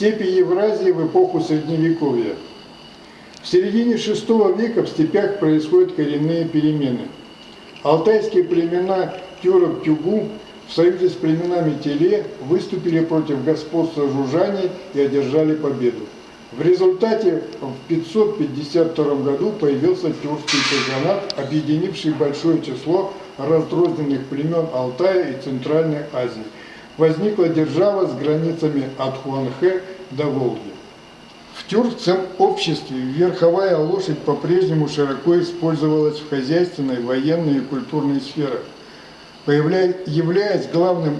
Степи Евразии в эпоху Средневековья. В середине VI века в степях происходят коренные перемены. Алтайские племена Тюрок-Тюгу в союзе с племенами Теле выступили против господства жужжани и одержали победу. В результате в 552 году появился тюркский каганат, объединивший большое число разрозненных племен Алтая и Центральной Азии. Возникла держава с границами от Хуанхэ до Волги. В тюркском обществе верховая лошадь по-прежнему широко использовалась в хозяйственной, военной и культурной сферах, являясь главным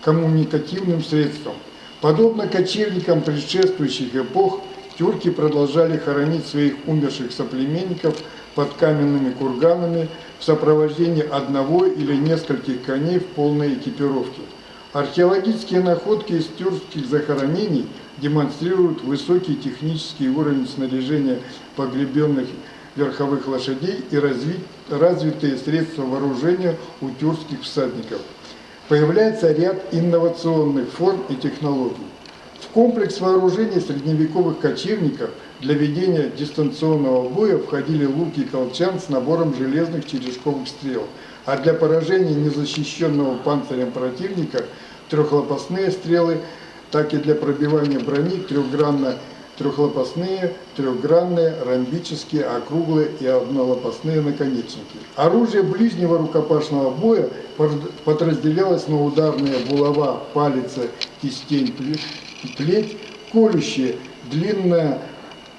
коммуникативным средством. Подобно кочевникам предшествующих эпох, тюрки продолжали хоронить своих умерших соплеменников под каменными курганами в сопровождении одного или нескольких коней в полной экипировке. Археологические находки из тюркских захоронений демонстрируют высокий технический уровень снаряжения погребенных верховых лошадей и развитые средства вооружения у тюркских всадников. Появляется ряд инновационных форм и технологий. В комплекс вооружений средневековых кочевников для ведения дистанционного боя входили луки и колчан с набором железных черешковых стрел, а для поражения незащищенного панцирем противника трехлопастные стрелы, так и для пробивания брони трехлопастные, трехгранные, ромбические, округлые и однолопастные наконечники. Оружие ближнего рукопашного боя подразделялось на ударные булава, палица, кистень, плеть, колющие, длинное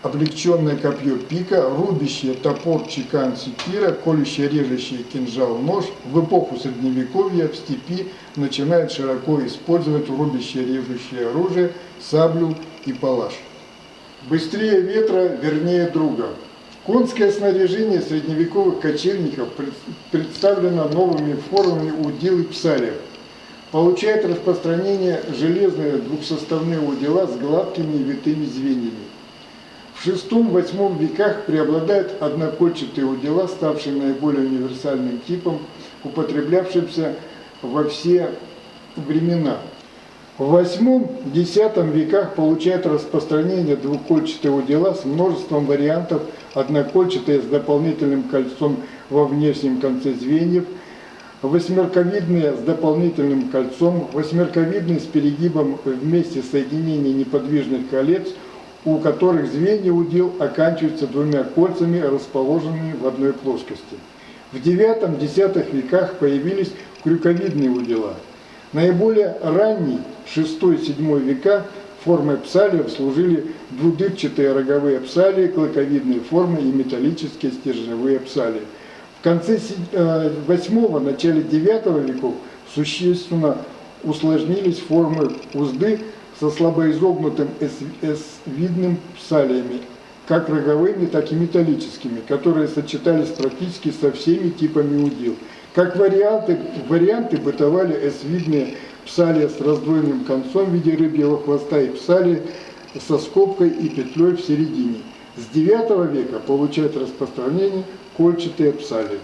облегченное копье пика, рубящее топор, чекан, секира, колющее, режущее кинжал, нож. В эпоху Средневековья в степи начинают широко использовать рубящее, режущее оружие, саблю и палаш. Быстрее ветра, вернее друга. Конское снаряжение средневековых кочевников представлено новыми формами удил и псалев. Получает распространение железные двухсоставные удила с гладкими и витыми звеньями. В VI-VIII веках преобладают однокольчатые удила, ставшие наиболее универсальным типом, употреблявшимся во все времена. В VIII-X веках получают распространение двукольчатые удила с множеством вариантов, однокольчатые с дополнительным кольцом во внешнем конце звеньев, восьмерковидные с дополнительным кольцом, восьмерковидные с перегибом вместе соединения неподвижных колец, у которых звенья удил оканчиваются двумя кольцами, расположенными в одной плоскости. В IX-X веках появились крюковидные удила. Наиболее ранние, VI-VII века, формой псалиев служили двудырчатые роговые псалии, клыковидные формы и металлические стержневые псалии. В конце VIII, начале IX веков существенно усложнились формы узды со слабоизогнутым S-видным псалиями, как роговыми, так и металлическими, которые сочетались практически со всеми типами удил. Как варианты бытовали S-видные псалия с раздвоенным концом в виде рыбьего хвоста и псалии со скобкой и петлей в середине. С IX века получают распространение кольчатые псалии.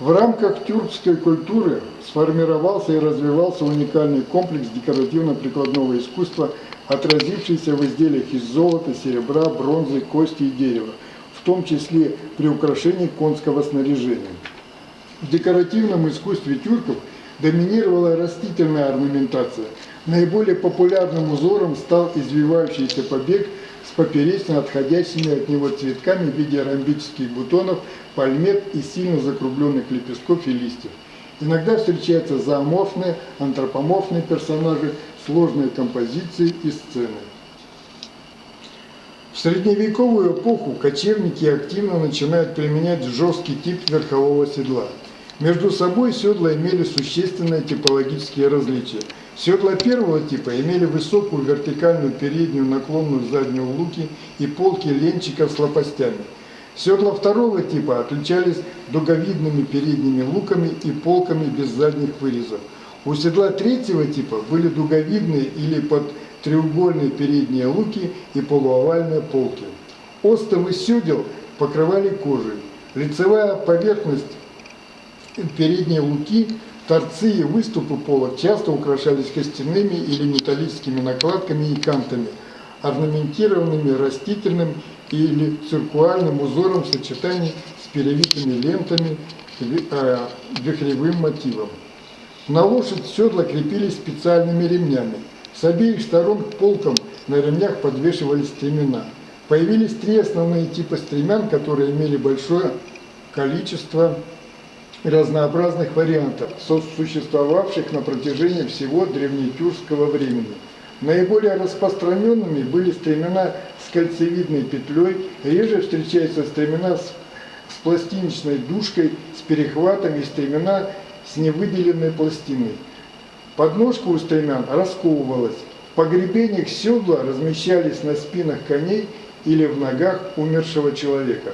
В рамках тюркской культуры сформировался и развивался уникальный комплекс декоративно-прикладного искусства, отразившийся в изделиях из золота, серебра, бронзы, кости и дерева, в том числе при украшении конского снаряжения. В декоративном искусстве тюрков доминировала растительная орнаментация. Наиболее популярным узором стал извивающийся побег с поперечно отходящими от него цветками в виде ромбических бутонов, пальмет и сильно закругленных лепестков и листьев. Иногда встречаются зооморфные, антропоморфные персонажи, сложные композиции и сцены. В средневековую эпоху кочевники активно начинают применять жесткий тип верхового седла. Между собой седла имели существенные типологические различия. Седла первого типа имели высокую вертикальную переднюю наклонную заднюю луки и полки ленчиков с лопастями. Седла второго типа отличались дуговидными передними луками и полками без задних вырезов. У седла третьего типа были дуговидные или треугольные передние луки и полуовальные полки. Остовы седел покрывали кожей. Лицевая поверхность передней луки Торцы и выступы полок часто украшались костяными или металлическими накладками и кантами, орнаментированными растительным или циркуальным узором в сочетании с перевитыми лентами, вихревым мотивом. На лошадь седла крепились специальными ремнями. С обеих сторон к полкам на ремнях подвешивались стремена. Появились три основные типа стремян, которые имели большое количество разнообразных вариантов, существовавших на протяжении всего древнетюркского времени. Наиболее распространенными были стремена с кольцевидной петлей, реже встречаются стремена с пластиночной дужкой, с перехватом и стремена с невыделенной пластиной. Подножка у стремян расковывалась. В погребениях седла размещались на спинах коней или в ногах умершего человека.